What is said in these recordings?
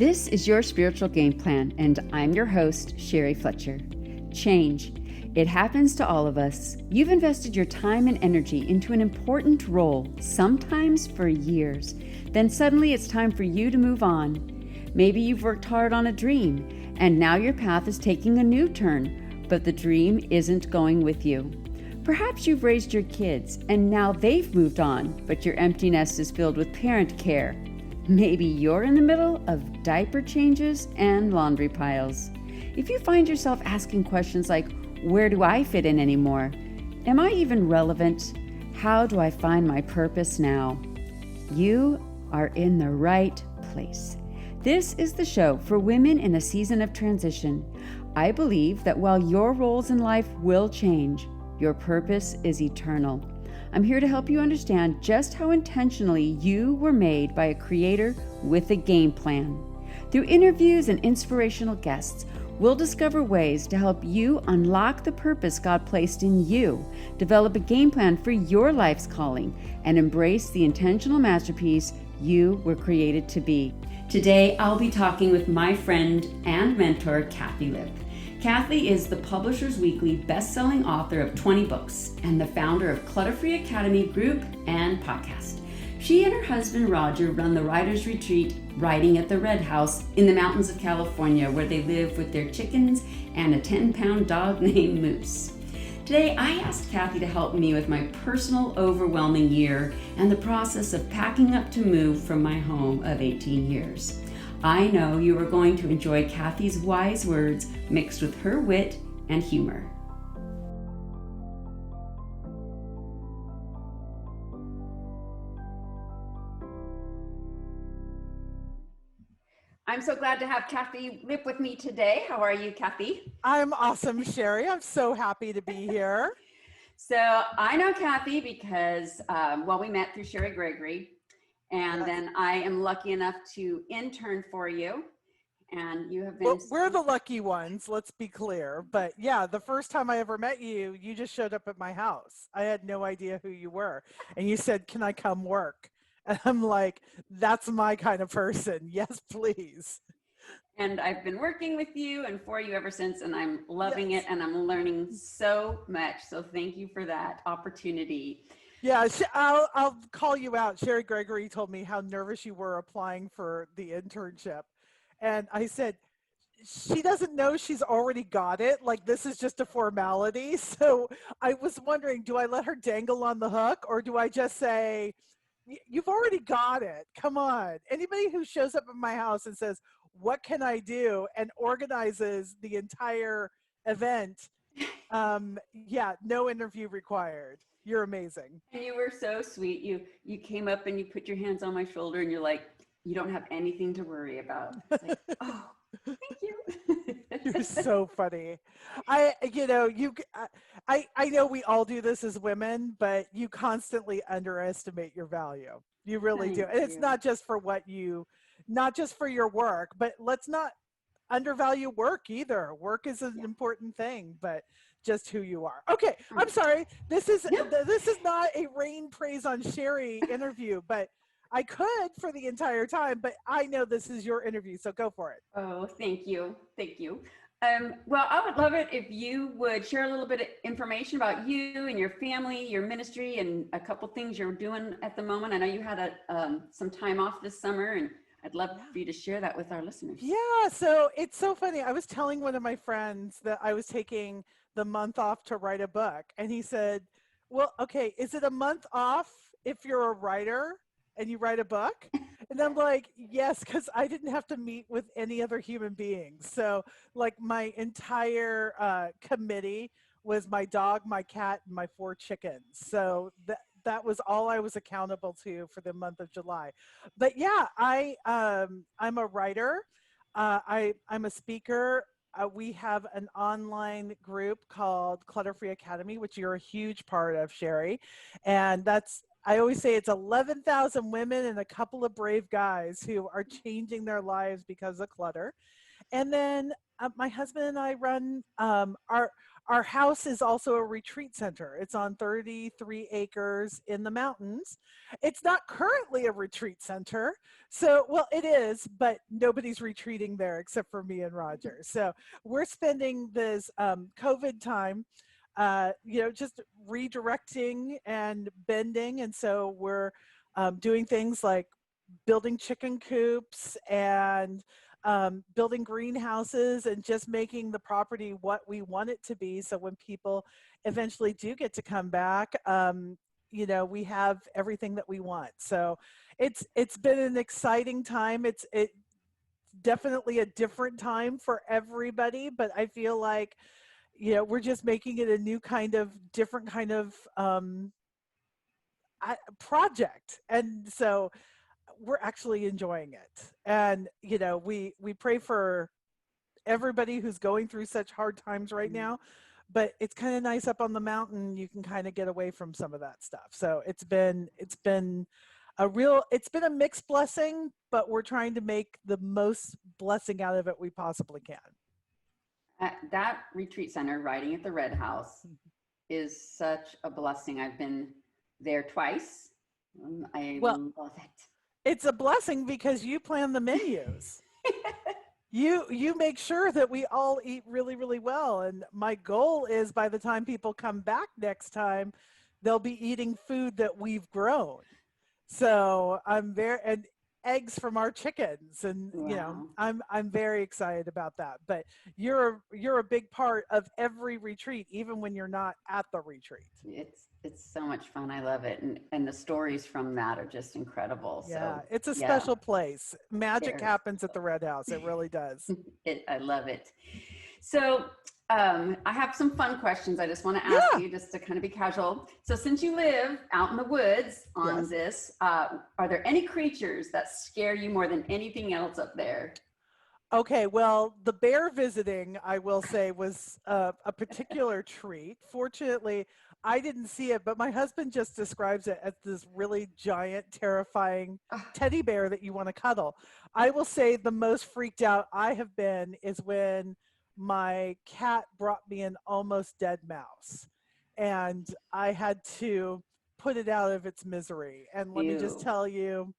This is your spiritual game plan, and I'm your host, 𝗁𝗂𝗁. Change. It happens to all of us. You've invested your time and energy into an important role, sometimes for years. Then suddenly it's time for you to move on. Maybe you've worked hard on a dream, and now your path is taking a new turn, but the dream isn't going with you. Perhaps you've raised your kids, and now they've moved on, but your empty nest is filled with parent care. Maybe you're in the middle of diaper changes and laundry piles. If you find yourself asking questions like, where do I fit in anymore? Am I even relevant? How do I find my purpose now? You are in the right place. This is the show for women in a season of transition. I believe that while your roles in life will change, your purpose is eternal. I'm here to help you understand just how intentionally you were made by a creator with a game plan. Through interviews and inspirational guests, we'll discover ways to help you unlock the purpose God placed in you, develop a game plan for your life's calling, and embrace the intentional masterpiece you were created to be. Today, I'll be talking with my friend and mentor, Kathi Lipp. Kathi is the Publishers Weekly best-selling author of 20 books and the founder of Clutter-Free Academy group and podcast. She and her husband, Roger, run the Writers Retreat, Writing at the Red House in the mountains of California, where they live with their chickens and a 10-pound dog named Moose. Today, I asked Kathi to help me with my personal overwhelming year and the process of packing up to move from my home of 18 years. I know you are going to enjoy Kathi's wise words mixed with her wit and humor. I'm so glad to have Kathi Lipp with me today. How are you, Kathi? I'm awesome, Sherry. I'm so happy to be here. So I know Kathi because, we met through Sherry Gregory. And then I am lucky enough to intern for you. And you have been... Well, we're the lucky ones, let's be clear. But yeah, the first time I ever met you, you just showed up at my house. I had no idea who you were. And you said, can I come work? And I'm like, that's my kind of person. Yes, please. And I've been working with you and for you ever since, and I'm loving it. And I'm learning so much. So thank you for that opportunity. Yeah, I'll call you out. Sherry Gregory told me how nervous you were applying for the internship. And I said, she doesn't know she's already got it. Like, this is just a formality. So I was wondering, do I let her dangle on the hook, or do I just say, you've already got it? Come on. Anybody who shows up at my house and says, what can I do? And organizes the entire event. No interview required. You're amazing. And you were so sweet. You came up and you put your hands on my shoulder and you're like, you don't have anything to worry about. It's like, oh, thank you. You're so funny. I know we all do this as women, but you constantly underestimate your value. You really do. And it's not just for not just for your work, but let's not undervalue work either. Work is an important thing, but just who you are. Okay, I'm sorry. This is not a rain praise on Sherry interview, but I could for the entire time, but I know this is your interview, so go for it. Oh, thank you. Thank you. Well, I would love it if you would share a little bit of information about you and your family, your ministry, and a couple things you're doing at the moment. I know you had some time off this summer, and I'd love for you to share that with our listeners. Yeah, so it's so funny. I was telling one of my friends that I was taking the month off to write a book. And he said, well, okay, is it a month off if you're a writer and you write a book? And I'm like, yes, because I didn't have to meet with any other human beings. So like my entire committee was my dog, my cat, and my 4 chickens. So that was all I was accountable to for the month of July. But yeah, I'm a writer. I'm a speaker. We have an online group called Clutter-Free Academy, which you're a huge part of, Sherry. And I always say it's 11,000 women and a couple of brave guys who are changing their lives because of clutter. And then my husband and I run our house is also a retreat center. It's on 33 acres in the mountains. It's not currently a retreat center. So, well, it is, but nobody's retreating there except for me and Roger. So we're spending this COVID time, just redirecting and bending. And so we're doing things like building chicken coops and building greenhouses and just making the property what we want it to be. So when people eventually do get to come back, we have everything that we want. So it's been an exciting time. It's definitely a different time for everybody, but I feel like, we're just making it a new kind of different kind of project. And so we're actually enjoying it. And, we pray for everybody who's going through such hard times right now, but it's kind of nice up on the mountain. You can kind of get away from some of that stuff. So it's been a mixed blessing, but we're trying to make the most blessing out of it we possibly can. That retreat center, Riding at the Red House, is such a blessing. I've been there twice. I love it. It's a blessing because you plan the menus. You make sure that we all eat really, really well. And my goal is by the time people come back next time, they'll be eating food that we've grown. So and eggs from our chickens, and wow. I'm very excited about that. But you're a big part of every retreat, even when you're not at the retreat. It's so much fun. I love it. And the stories from that are just incredible. Yeah, so it's a special place. Magic happens at the Red House. It really does. I love it. So I have some fun questions I just want to ask you, just to kind of be casual. So since you live out in the woods on this, are there any creatures that scare you more than anything else up there? Okay, well, the bear visiting, I will say, was a particular treat. Fortunately, I didn't see it, but my husband just describes it as this really giant, terrifying teddy bear that you want to cuddle. I will say the most freaked out I have been is when my cat brought me an almost dead mouse, and I had to put it out of its misery. And let me just tell you,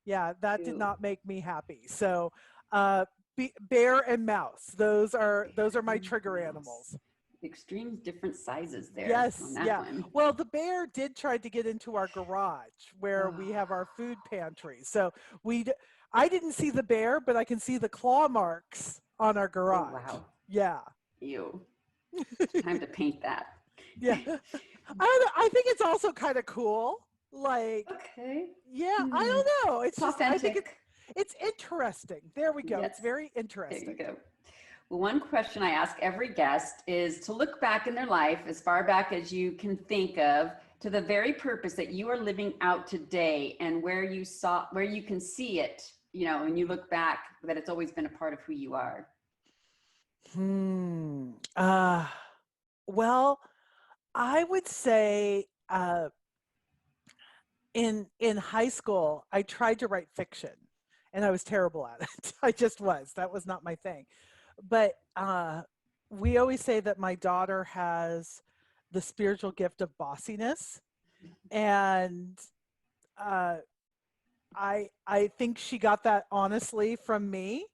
that did not make me happy. So bear and mouse, those are my trigger animals. Extreme different sizes there. Yes, on that one. Well, the bear did try to get into our garage where we have our food pantry. So I didn't see the bear, but I can see the claw marks on our garage. Oh, wow. Yeah. Ew. Time to paint that. Yeah. I think it's also kind of cool. Like, okay. Yeah, I don't know. It's just, authentic. I think it's interesting. There we go. Yes. It's very interesting. There you go. Well, one question I ask every guest is to look back in their life, as far back as you can think of, to the very purpose that you are living out today, and where you can see it, when you look back, that it's always been a part of who you are. Well, I would say in high school, I tried to write fiction, and I was terrible at it. I just was. That was not my thing. But we always say that my daughter has the spiritual gift of bossiness, and I think she got that honestly from me.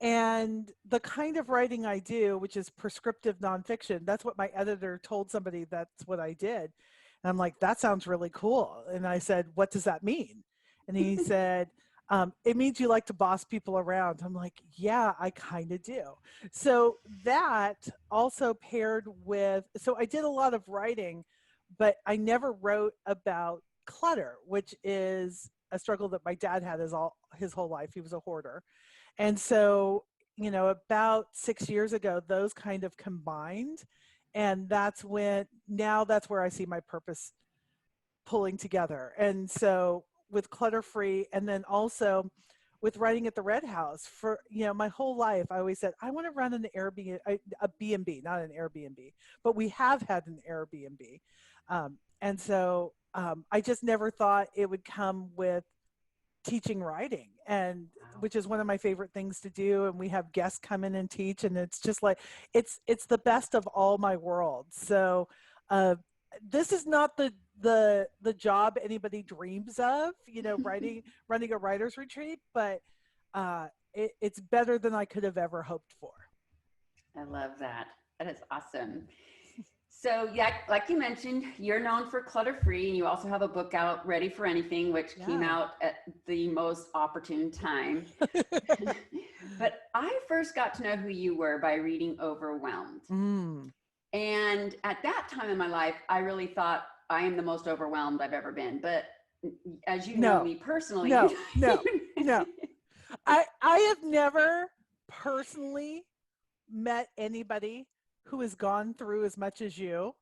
And the kind of writing I do, which is prescriptive nonfiction, that's what my editor told somebody that's what I did. And I'm like, that sounds really cool. And I said, what does that mean? And he said, it means you like to boss people around. I'm like, yeah, I kind of do. So that also paired with, so I did a lot of writing, but I never wrote about clutter, which is a struggle that my dad had his whole life. He was a hoarder. And so, about 6 years ago, those kind of combined. And that's where I see my purpose pulling together. And so with Clutter Free, and then also with Writing at the Red House, for my whole life, I always said I want to run an Airbnb, a B&B, not an Airbnb, but we have had an Airbnb, and so I just never thought it would come with teaching writing. and Wow. which is one of my favorite things to do. And we have guests come in and teach, and it's just like, it's the best of all my worlds. So this is not the job anybody dreams of, running a writer's retreat, but it's better than I could have ever hoped for. I love that. That is awesome. So yeah, like you mentioned, you're known for Clutter Free, and you also have a book out, Ready for Anything, which came out at the most opportune time. But I first got to know who you were by reading Overwhelmed. And at that time in my life, I really thought, I am the most overwhelmed I've ever been. But as you know me personally. No. I have never personally met anybody who has gone through as much as you.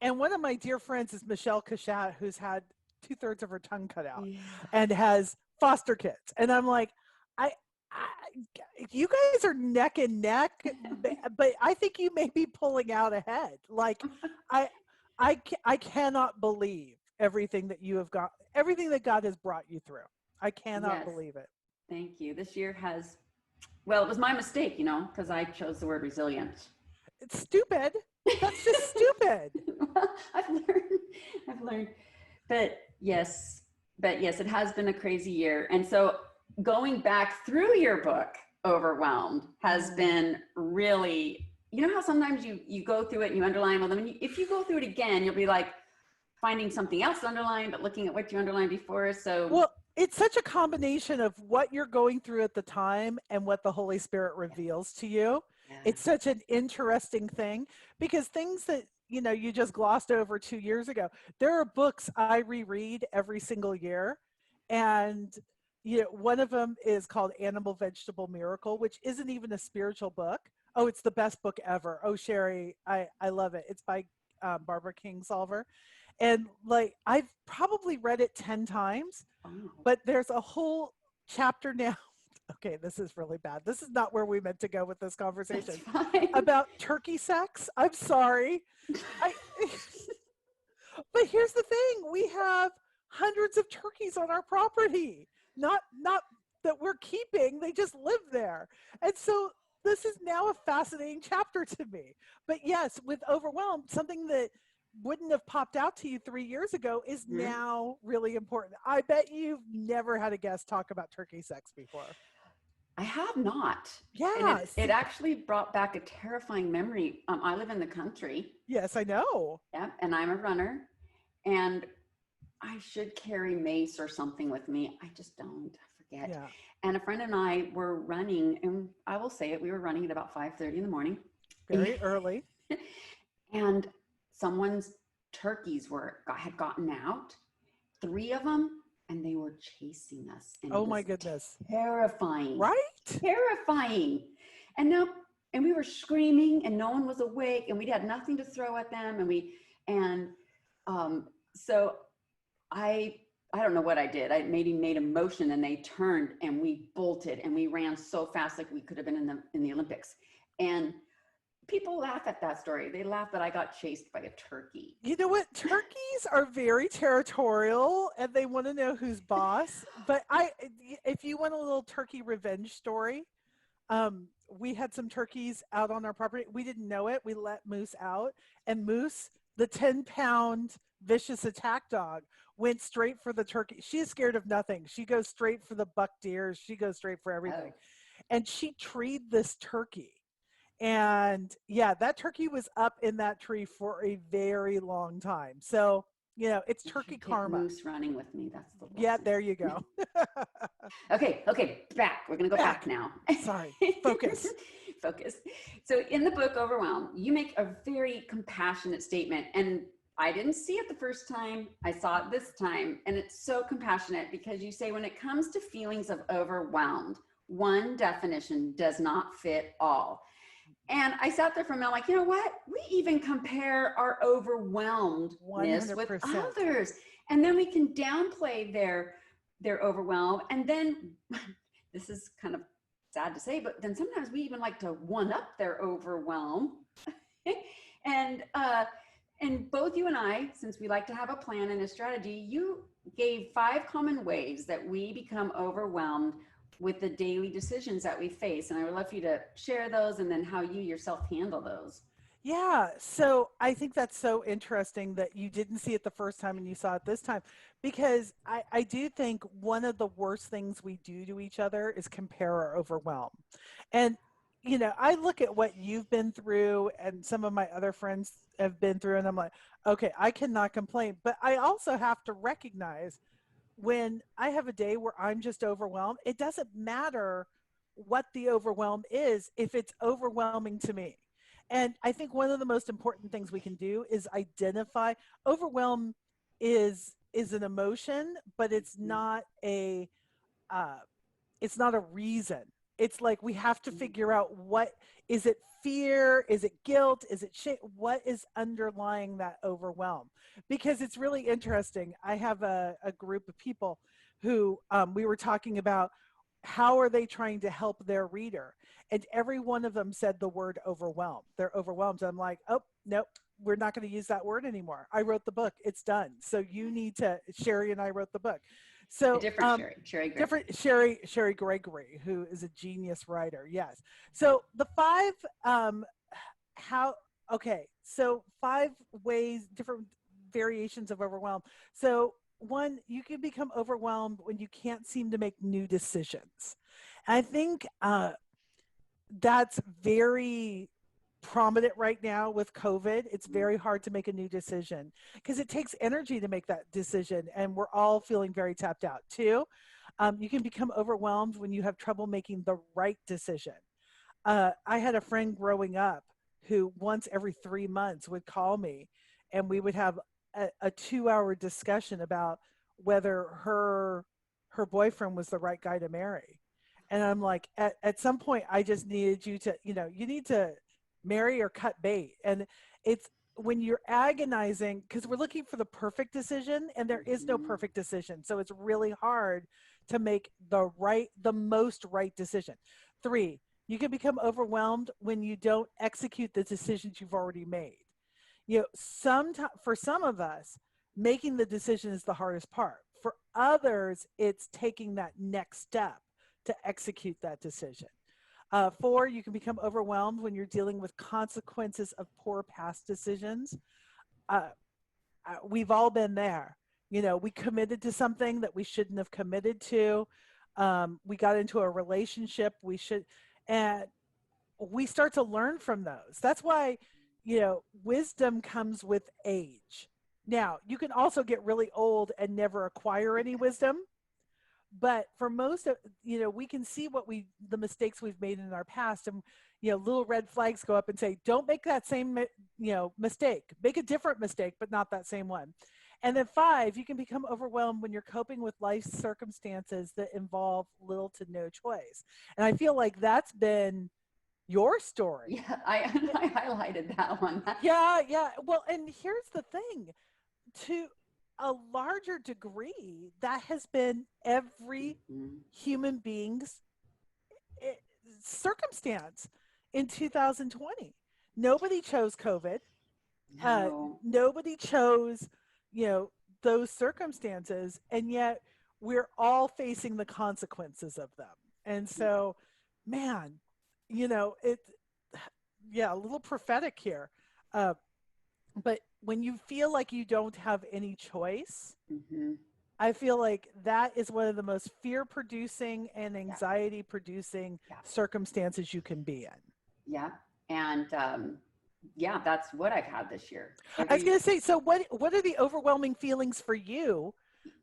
And one of my dear friends is 𝗰𝗁𝘁𝗁𝐻, who's had 2/3 of her tongue cut out and has foster kids. And I'm like, you guys are neck and neck, but I think you may be pulling out ahead. Like, I cannot believe everything that you have got, everything that God has brought you through. I cannot believe it. Thank you. This year has, well, it was my mistake, because I chose the word resilient. It's stupid. That's just stupid. Well, I've learned. But yes, it has been a crazy year. And so going back through your book, Overwhelmed, has been really, how sometimes you go through it and you underline them, and if you go through it again, you'll be like finding something else to underline, but looking at what you underlined before. So well, it's such a combination of what you're going through at the time and what the Holy Spirit reveals to you. It's such an interesting thing, because things that, you just glossed over 2 years ago, there are books I reread every single year. And, one of them is called Animal Vegetable Miracle, which isn't even a spiritual book. Oh, it's the best book ever. Oh, Sherry, I love it. It's by Barbara Kingsolver. And like, I've probably read it 10 times, but there's a whole chapter now. Okay, this is really bad. This is not where we meant to go with this conversation. About turkey sex. I'm sorry. But here's the thing. We have hundreds of turkeys on our property. Not that we're keeping. They just live there. And so this is now a fascinating chapter to me. But yes, with Overwhelmed, something that wouldn't have popped out to you 3 years ago is now really important. I bet you've never had a guest talk about turkey sex before. I have not. Yeah. And it actually brought back a terrifying memory. I live in the country. Yes, I know. Yeah, and I'm a runner, and I should carry mace or something with me. I just don't. I forget. Yeah. And a friend and I were running, and I will say it, we were running at about 5:30 in the morning. Very early. And someone's turkeys had gotten out, 3 of them, and they were chasing us. And oh my goodness. Terrifying. Right? Terrifying. And we were screaming, and no one was awake, and we had nothing to throw at them. So I don't know what I did. I maybe made a motion, and they turned, and we bolted, and we ran so fast, like we could have been in the Olympics. And people laugh at that story. They laugh that I got chased by a turkey. You know what? Turkeys are very territorial, and they want to know who's boss. But if you want a little turkey revenge story, we had some turkeys out on our property. We didn't know it. We let Moose out, and Moose, the 10-pound vicious attack dog, went straight for the turkey. She is scared of nothing. She goes straight for the buck deer. She goes straight for everything. And she treed this turkey. And yeah, that turkey was up in that tree for a very long time. So, it's turkey karma. Moose running with me. That's the lesson. Yeah, there you go. Okay, back. We're going to go back now. Sorry. Focus. Focus. So in the book, Overwhelm, you make a very compassionate statement. And I didn't see it the first time. I saw it this time. And it's so compassionate, because you say, when it comes to feelings of overwhelmed, one definition does not fit all. And I sat there for a minute, like, you know what? We even compare our overwhelmedness 100%. with others. And then we can downplay their overwhelm. And then, this is kind of sad to say, but then sometimes we even like to one up their overwhelm. And And both you and I, since we like to have a plan and a strategy, you gave 5 common ways that we become overwhelmed with the daily decisions that we face. And I would love for you to share those and then how you yourself handle those. Yeah, so I think that's so interesting that you didn't see it the first time and you saw it this time, because I do think one of the worst things we do to each other is compare or overwhelm. And, I look at what you've been through and some of my other friends have been through, and I'm like, okay, I cannot complain. But I also have to recognize when I have a day where I'm just overwhelmed, it doesn't matter what the overwhelm is if it's overwhelming to me. And I think one of the most important things we can do is identify overwhelm is an emotion, but uh, it's not a reason. It's like we have to figure out, what is it, fear, is it guilt, is it shame, what is underlying that overwhelm? Because it's really interesting. I have a group of people who we were talking about how are they trying to help their reader, and every one of them said the word overwhelmed. They're overwhelmed. I'm like, oh nope, we're not going to use that word anymore. I wrote the book, it's done. So you need to, Sherry and I wrote the book. A So different Sherry Gregory. different Sherry Gregory, who is a genius writer. Yes. So the 5 how okay, so 5 ways, different variations of overwhelm. So one, you can become overwhelmed when you can't seem to make new decisions. I think that's very prominent right now with COVID. It's very hard to make a new decision because it takes energy to make that decision, and we're all feeling very tapped out. 2, you can become overwhelmed when you have trouble making the right decision. I had a friend growing up who once every 3 months would call me, and we would have a 2-hour discussion about whether her boyfriend was the right guy to marry. And I'm like, at some point, I just needed you to, you need to marry or cut bait. And it's when you're agonizing, because we're looking for the perfect decision, and there is no perfect decision. So it's really hard to make the most right decision. 3, you can become overwhelmed when you don't execute the decisions you've already made. For some of us, making the decision is the hardest part. For others, it's taking that next step to execute that decision. 4, you can become overwhelmed when you're dealing with consequences of poor past decisions. Uh, we've all been there. We committed to something that we shouldn't have committed to. We got into a relationship and we start to learn from those. That's why, wisdom comes with age. Now, you can also get really old and never acquire any wisdom. But for most of, we can see the mistakes we've made in our past, and, little red flags go up and say, don't make that same, mistake. Make a different mistake, but not that same one. And then 5, you can become overwhelmed when you're coping with life circumstances that involve little to no choice. And I feel like that's been your story. Yeah, I highlighted that one. Yeah. Well, and here's the thing, to a larger degree, that has been every human being's circumstance in 2020. Nobody chose COVID. No. Nobody chose, those circumstances, and yet we're all facing the consequences of them. And so, man, a little prophetic here. But when you feel like you don't have any choice, I feel like that is one of the most fear-producing and anxiety-producing circumstances you can be in. Yeah. And that's what I've had this year. I was going to say, so what are the overwhelming feelings for you?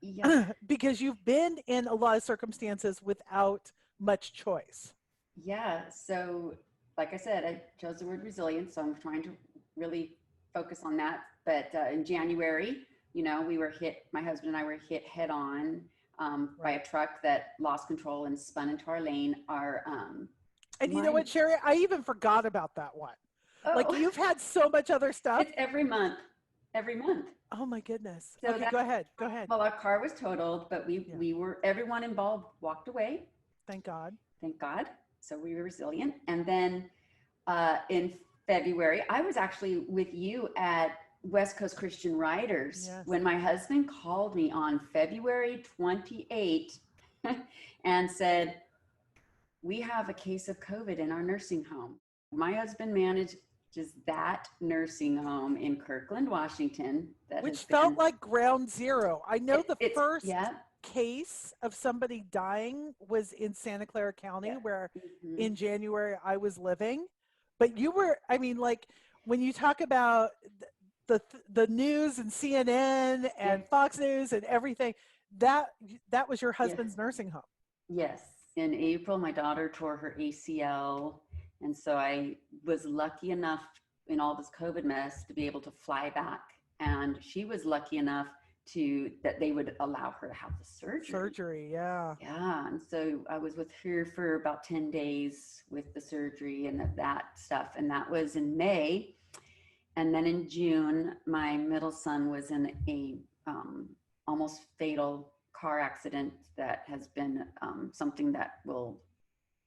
Yeah. Because you've been in a lot of circumstances without much choice. Yeah. So like I said, I chose the word resilience, so I'm trying to really focus on that. But in January, my husband and I were hit head on by a truck that lost control and spun into our lane. And you know what, Sherry? I even forgot about that one. Oh. Like, you've had so much other stuff. It's every month. Oh my goodness. So okay, go ahead. Well, our car was totaled, but everyone involved walked away. Thank God. So we were resilient. And then in February, I was actually with you at West Coast Christian writers. Yes. When my husband called me on February 28th and said, we have a case of COVID in our nursing home. My husband manages that nursing home in Kirkland, Washington. Which felt like ground zero. I know the first yeah. case of somebody dying was in Santa Clara County, Yeah. where in January I was living. But you were, I mean, like when you talk about the news and CNN and Fox News and everything, that was your husband's nursing home. Yes. In April, my daughter tore her ACL. And so I was lucky enough in all this COVID mess to be able to fly back. And she was lucky enough that they would allow her to have the surgery. Surgery, yeah. Yeah. And so I was with her for about 10 days with the surgery and that stuff. And that was in May. And then in June, my middle son was in a almost fatal car accident that has been something that will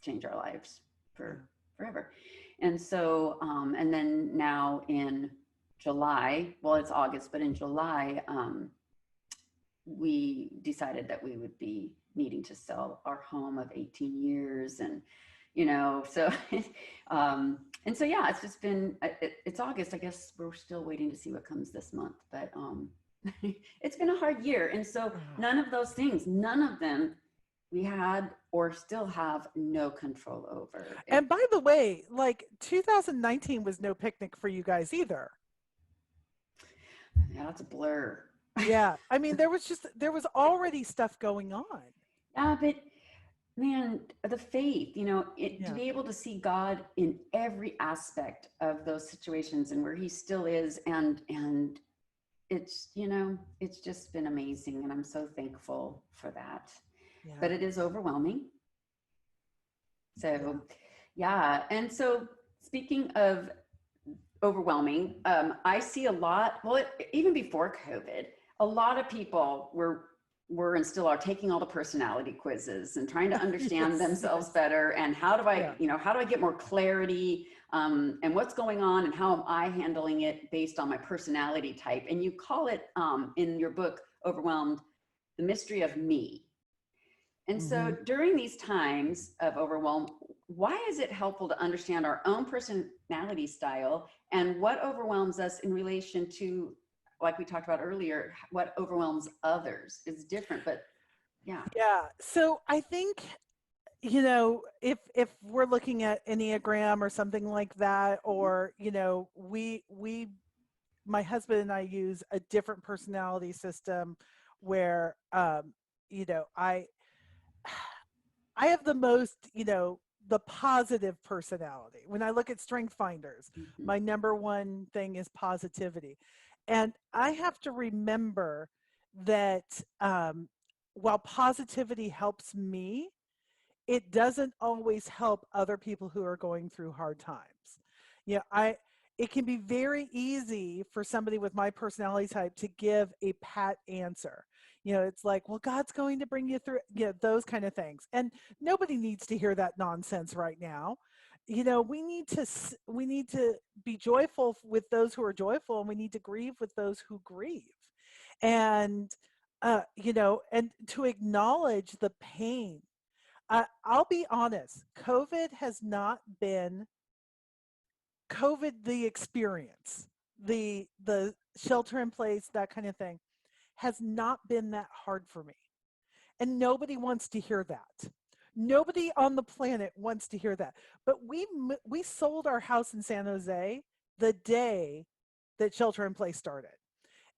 change our lives forever. And so, and then now in July, well, it's August, but in July, we decided that we would be needing to sell our home of 18 years. And, you know, so, and so, yeah, it's just been, it's August. I guess we're still waiting to see what comes this month, but it's been a hard year. And so none of those things, none of them we had or still have no control over. And by the way, like 2019 was no picnic for you guys either. Yeah, it's a blur. Yeah. I mean, there was already stuff going on. Yeah, but man, the faith, you know, to be able to see God in every aspect of those situations and where he still is. And it's, you know, it's just been amazing. And I'm so thankful for that. Yeah. But it is overwhelming. So, yeah. And so speaking of overwhelming, I see a lot, well, even before COVID, a lot of people were and still are taking all the personality quizzes and trying to understand themselves better. And how do I, you know, how do I get more clarity and what's going on and how am I handling it based on my personality type? And you call it in your book, Overwhelmed, the mystery of me. And so during these times of overwhelm, why is it helpful to understand our own personality style and what overwhelms us in relation to, like we talked about earlier, what overwhelms others is different, but yeah. Yeah. So I think, you know, if we're looking at Enneagram or something like that, or, you know, my husband and I use a different personality system where, you know, I have the most, you know, the positive personality. When I look at Strength Finders, my number one thing is positivity. And I have to remember that while positivity helps me, it doesn't always help other people who are going through hard times. You know, it can be very easy for somebody with my personality type to give a pat answer. You know, it's like, well, God's going to bring you through, you know, those kind of things. And nobody needs to hear that nonsense right now. You know, we need to be joyful with those who are joyful, and we need to grieve with those who grieve. And, you know, and to acknowledge the pain. I'll be honest, COVID has not been, the experience, the shelter in place, that kind of thing, has not been that hard for me. And nobody wants to hear that. Nobody on the planet wants to hear that. But we sold our house in San Jose the day that shelter in place started.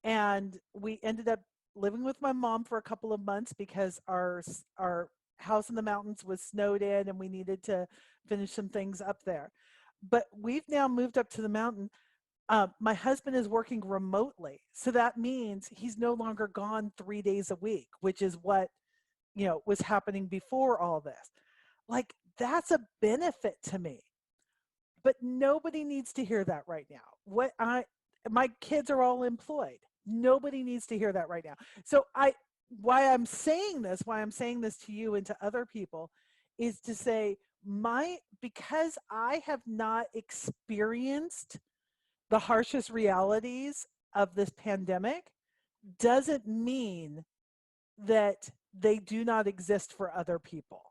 And we ended up living with my mom for a couple of months because our house in the mountains was snowed in and we needed to finish some things up there. But we've now moved up to the mountain. My husband is working remotely. So that means he's no longer gone 3 days a week, which is what, you know, was happening before all this. Like, that's a benefit to me. But nobody needs to hear that right now. My kids are all employed. Nobody needs to hear that right now. So why I'm saying this to you and to other people is to say, because I have not experienced the harshest realities of this pandemic doesn't mean that they do not exist for other people.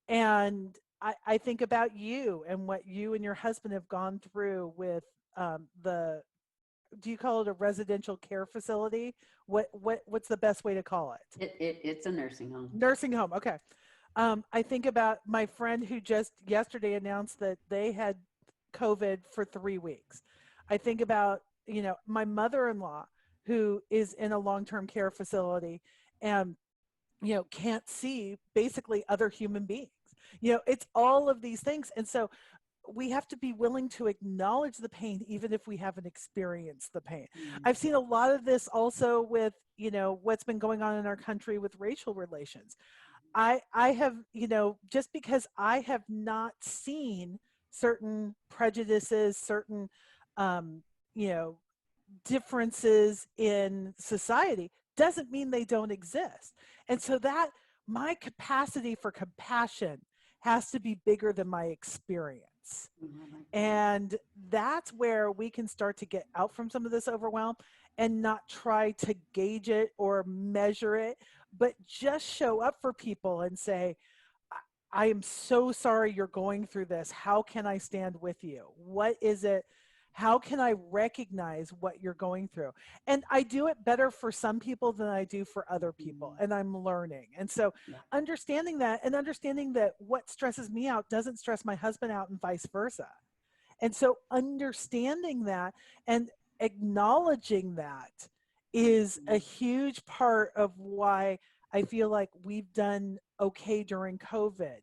And I think about you and what you and your husband have gone through with do you call it a residential care facility? What's the best way to call it? It's a nursing home. Nursing home. Okay. I think about my friend who just yesterday announced that they had COVID for 3 weeks. I think about, my mother-in-law who is in a long-term care facility and, can't see basically other human beings. It's all of these things. And so we have to be willing to acknowledge the pain, even if we haven't experienced the pain. I've seen a lot of this also with, what's been going on in our country with racial relations. I have, just because I have not seen certain prejudices, certain, differences in society, doesn't mean they don't exist. And so that my capacity for compassion has to be bigger than my experience. And that's where we can start to get out from some of this overwhelm and not try to gauge it or measure it, but just show up for people and say, I am so sorry you're going through this. How can I stand with you? What is it? How can I recognize what you're going through? And I do it better for some people than I do for other people. And I'm learning. And so understanding that and understanding that what stresses me out doesn't stress my husband out and vice versa. And so understanding that and acknowledging that is a huge part of why I feel like we've done okay during COVID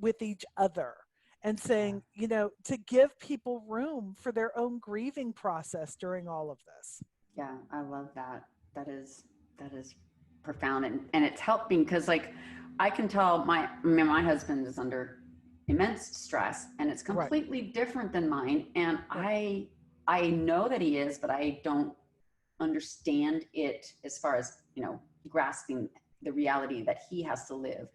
with each other. And saying, to give people room for their own grieving process during all of this. Yeah, I love that. That is profound. And it's helping because I can tell my husband is under immense stress and it's completely different than mine. And I know that he is, but I don't understand it as far as, grasping the reality that he has to live.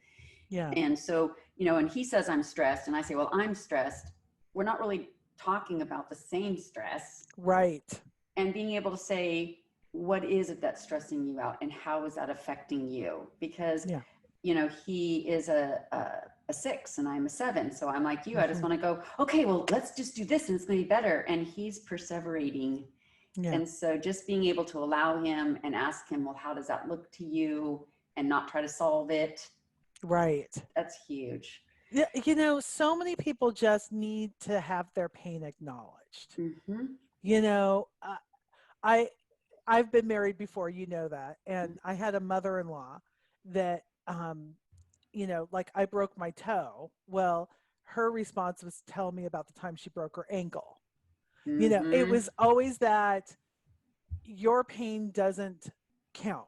Yeah. And so, and he says I'm stressed and I say, well, I'm stressed. We're not really talking about the same stress. Right. And being able to say, what is it that's stressing you out and how is that affecting you? Because, he is a 6 and I'm a 7. So I'm like you, I just want to go, okay, well, let's just do this and it's going to be better. And he's perseverating. Yeah. And so just being able to allow him and ask him, well, how does that look to you? And not try to solve it. Right. That's huge. Yeah, so many people just need to have their pain acknowledged. I've been married before, that, and I had a mother-in-law that, I broke my toe. Well, her response was to tell me about the time she broke her ankle. It was always that your pain doesn't count.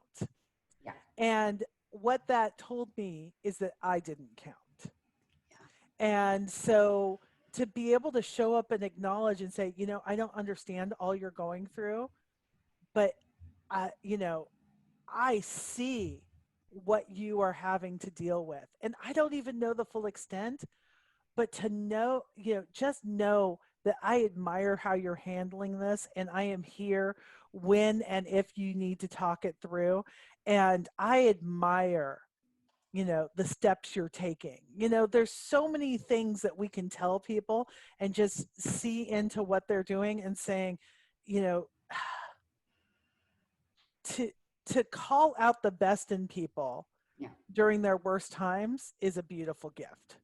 Yeah. And what that told me is that I didn't count. Yeah. And so to be able to show up and acknowledge and say, I don't understand all you're going through, but I see what you are having to deal with. And I don't even know the full extent, but to know, just know that I admire how you're handling this and I am here when and if you need to talk it through. And I admire, the steps you're taking. There's so many things that we can tell people and just see into what they're doing and saying, to call out the best in people during their worst times is a beautiful gift.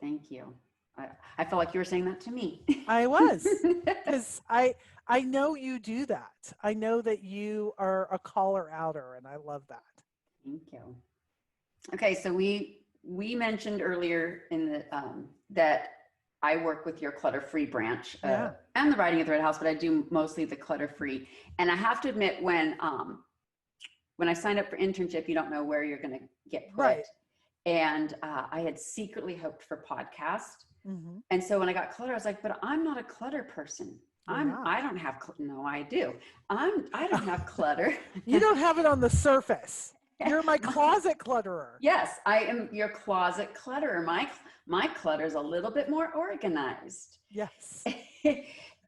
Thank you. I felt like you were saying that to me. I was, because I know you do that. I know that you are a caller outer, and I love that. Thank you. Okay, so we mentioned earlier in the that I work with your clutter-free branch and the Writing at the Red House, but I do mostly the clutter-free. And I have to admit, when I signed up for internship, you don't know where you're going to get put. Right. And I had secretly hoped for podcast. And so when I got clutter, I was like, but I'm not a clutter person. I don't have, no, I do. I don't have clutter. You don't have it on the surface. You're my closet clutterer. Yes, I am your closet clutterer. My clutter is a little bit more organized. Yes.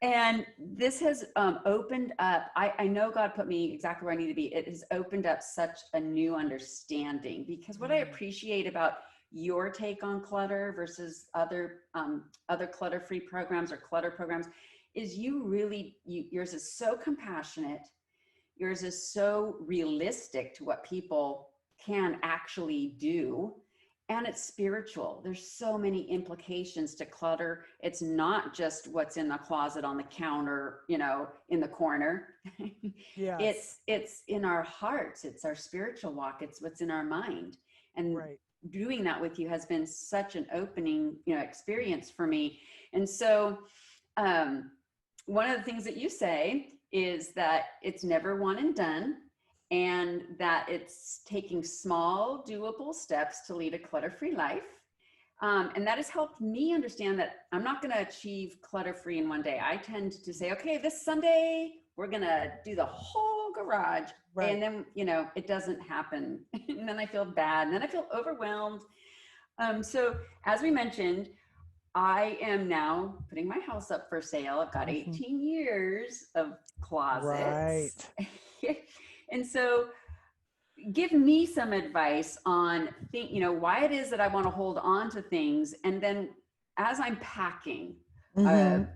And this has opened up, I know God put me exactly where I need to be. It has opened up such a new understanding, because what I appreciate about your take on clutter versus other clutter-free programs or clutter programs is yours is so compassionate. Yours is so realistic to what people can actually do. And it's spiritual. There's so many implications to clutter. It's not just what's in the closet, on the counter, in the corner. Yes. It's in our hearts. It's our spiritual walk. It's what's in our mind. And Right. doing that with you has been such an opening, experience for me. And so one of the things that you say is that it's never one and done, and that it's taking small, doable steps to lead a clutter-free life. And that has helped me understand that I'm not going to achieve clutter-free in one day. I tend to say, okay, this Sunday, we're going to do the whole garage. Right. And then, it doesn't happen. And then I feel bad. And then I feel overwhelmed. So as we mentioned, I am now putting my house up for sale. I've got 18 years of closets. Right. And so give me some advice on why it is that I want to hold on to things. And then as I'm packing, I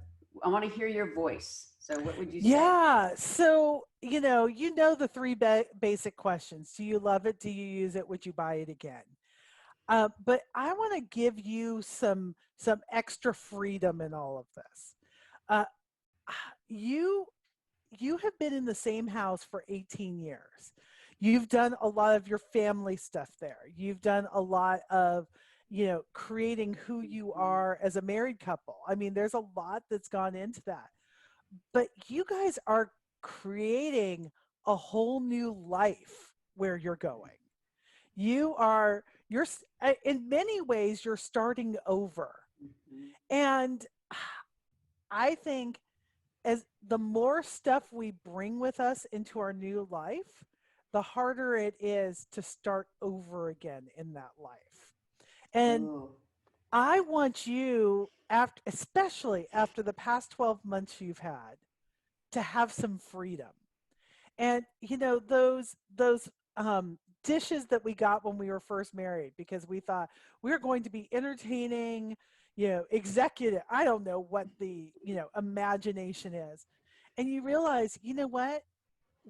want to hear your voice. So what would you say? Yeah. So, the three basic questions. Do you love it? Do you use it? Would you buy it again? But I want to give you some extra freedom in all of this. You have been in the same house for 18 years. You've done a lot of your family stuff there. You've done a lot of, creating who you are as a married couple. I mean, there's a lot that's gone into that. But you guys are creating a whole new life where you're going. You're in many ways, you're starting over. And I think as the more stuff we bring with us into our new life, the harder it is to start over again in that life. And I want you, especially after the past 12 months you've had, to have some freedom. And those dishes that we got when we were first married, because we thought we were going to be entertaining, executive, I don't know what the, imagination is. And you realize, what?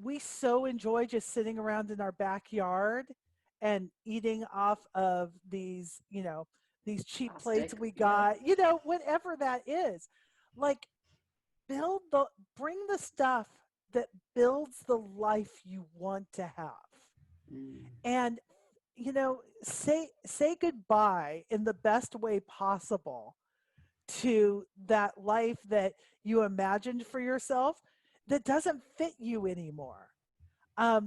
We so enjoy just sitting around in our backyard and eating off of these, these cheap plates we got, whatever that is. Like, bring the stuff that builds the life you want to have. And say goodbye in the best way possible to that life that you imagined for yourself that doesn't fit you anymore. I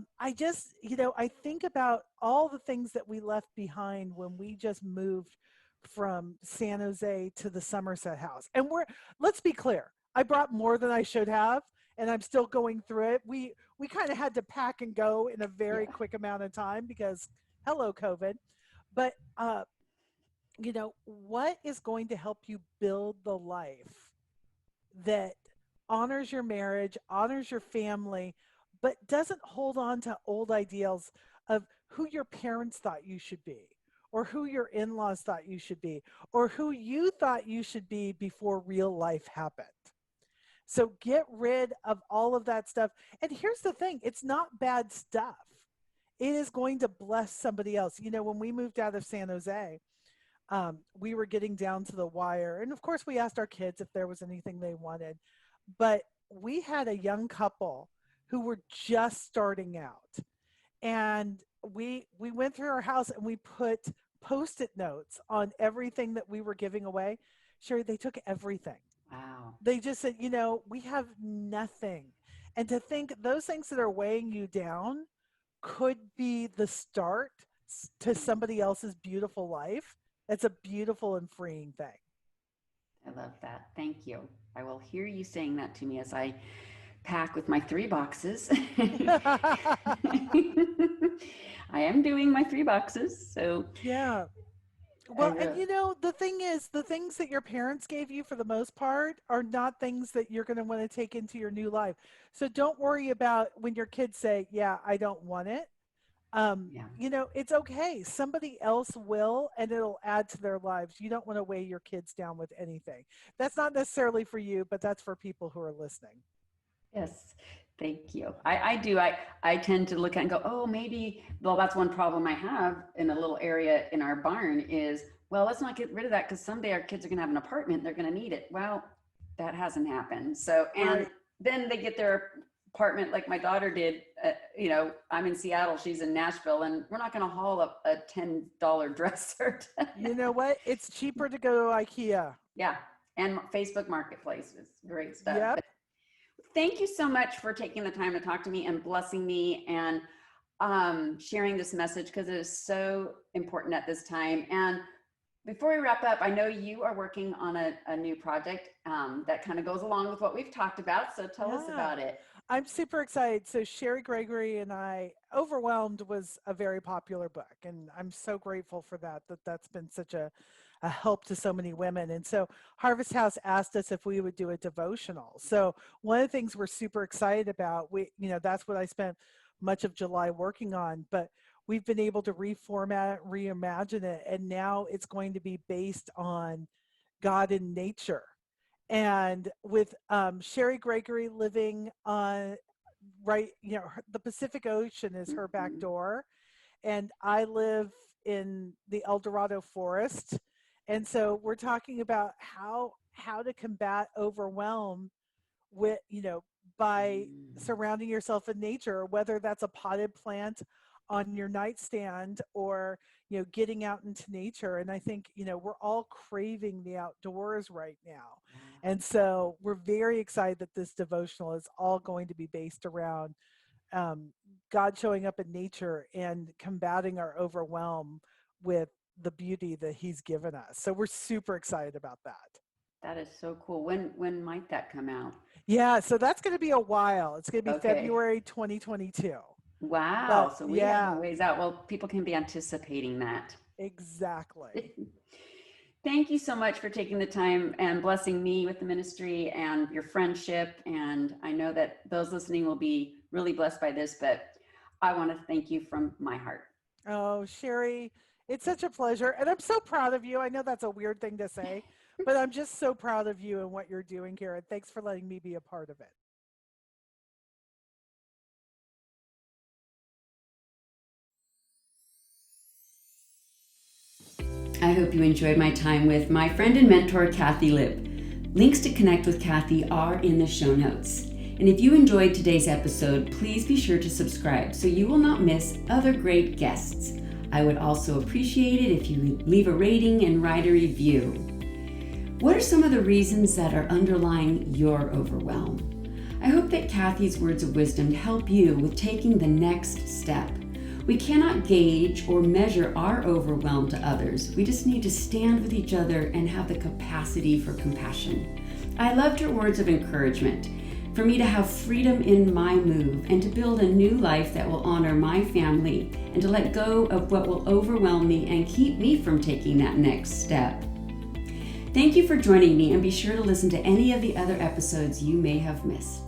think about all the things that we left behind when we just moved from San Jose to the Somerset house. And let's be clear, I brought more than I should have, and I'm still going through it. We kind of had to pack and go in a very quick amount of time because hello, COVID. But, what is going to help you build the life that honors your marriage, honors your family, but doesn't hold on to old ideals of who your parents thought you should be, or who your in-laws thought you should be, or who you thought you should be before real life happened. So get rid of all of that stuff. And here's the thing, it's not bad stuff. It is going to bless somebody else. When we moved out of San Jose, we were getting down to the wire. And of course, we asked our kids if there was anything they wanted. But we had a young couple who were just starting out. And we went through our house and we put Post-it notes on everything that we were giving away. Sherry, they took everything. Wow. They just said, we have nothing. And to think those things that are weighing you down could be the start to somebody else's beautiful life. That's a beautiful and freeing thing. I love that. Thank you. I will hear you saying that to me as I pack with my 3 boxes. I am doing my 3 boxes. So yeah. Well, and you know, the thing is, the things that your parents gave you for the most part are not things that you're going to want to take into your new life. So don't worry about when your kids say, yeah, I don't want it. Yeah. You know, it's okay. Somebody else will, and it'll add to their lives. You don't want to weigh your kids down with anything. That's not necessarily for you, but that's for people who are listening. Yes. Thank you. I do. I tend to look at and go, oh, maybe, well, that's one problem I have in a little area in our barn is, well, let's not get rid of that because someday our kids are going to have an apartment. They're going to need it. Well, that hasn't happened. So, and Right. then they get their apartment like my daughter did. You know, I'm in Seattle, she's in Nashville, and we're not going to haul up a $10 dresser. You know what? It's cheaper to go to IKEA. Yeah. And Facebook Marketplace is great stuff. Yep. But thank you so much for taking the time to talk to me and blessing me and sharing this message because it is so important at this time. And before we wrap up, I know you are working on a new project that kind of goes along with what we've talked about. So tell us about it. I'm super excited. So Sherry Gregory and I, Overwhelmed was a very popular book, and I'm so grateful for that, that's been such a help to so many women. And so Harvest House asked us if we would do a devotional. So one of the things we're super excited about, that's what I spent much of July working on, but we've been able to reformat it, reimagine it, and now it's going to be based on God in nature. And with Sherry Gregory living on the Pacific Ocean is her back door, and I live in the 𝐿_DORADO forest, and so we're talking about how to combat overwhelm with by surrounding yourself in nature, whether that's a potted plant on your nightstand or getting out into nature. And I think we're all craving the outdoors right now, and so we're very excited that this devotional is all going to be based around God showing up in nature and combating our overwhelm with the beauty that he's given us. So we're super excited about that. That is so cool. When might that come out? Yeah, so that's going to be a while. It's going to be February 2022. Wow. So we have a ways out. Well, people can be anticipating that. Exactly. Thank you so much for taking the time and blessing me with the ministry and your friendship. And I know that those listening will be really blessed by this, but I want to thank you from my heart. Oh, Sherry, it's such a pleasure. And I'm so proud of you. I know that's a weird thing to say, but I'm just so proud of you and what you're doing here. And thanks for letting me be a part of it. I hope you enjoyed my time with my friend and mentor, Kathi Lipp. Links to connect with Kathi are in the show notes. And if you enjoyed today's episode, please be sure to subscribe so you will not miss other great guests. I would also appreciate it if you would leave a rating and write a review. What are some of the reasons that are underlying your overwhelm? I hope that Kathi's words of wisdom help you with taking the next step. We cannot gauge or measure our overwhelm to others. We just need to stand with each other and have the capacity for compassion. I loved your words of encouragement. For me to have freedom in my move and to build a new life that will honor my family and to let go of what will overwhelm me and keep me from taking that next step. Thank you for joining me, and be sure to listen to any of the other episodes you may have missed.